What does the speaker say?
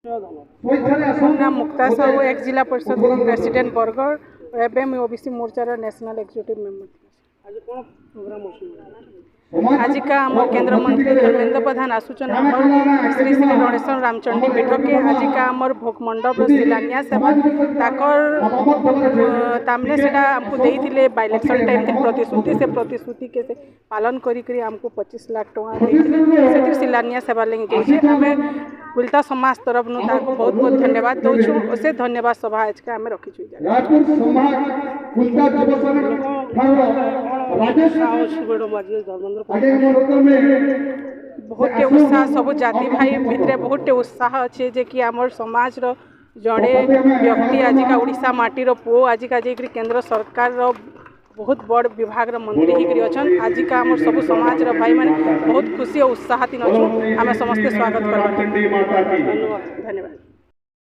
नाम मुक्ता साहू एक्स जिला परिषद प्रेसिडेंट बरगढ़ एवं ओबीसी मोर्चार नेशनल एग्जीक्यूटिव मेंबर। आज का आम केंद्र मंत्री धर्मेंद्र प्रधान आसूचन श्री श्री गणेश्वर रामचंडी पीठ के आज का आमर भोग मंडप शिलान्यास तामने से आमको देते बाय इलेक्शन टाइम प्रतिश्रुति से प्रतिश्रुति के से पालन करी आमको 25 लाख टका शिलान्यास सेवा लगे आम बुलता समाज तरफ को बहुत बहुत धन्यवाद दौचु से धन्यवाद सभा आज का आम रखीचु बहुत उत्साह सब जाति भाई भितर बहुत उत्साह अच्छे जे कि आमर समाज रो जड़े व्यक्ति आज का उड़ीसा माटीर पुओ आज का जे केंद्र सरकार रो बहुत बड़ विभाग मंत्री होकर अच्छन आज का आम सब समाज भाई मैंने बहुत खुशी और उत्साहित अच्छे आम समस्ते स्वागत कर धन्यवाद।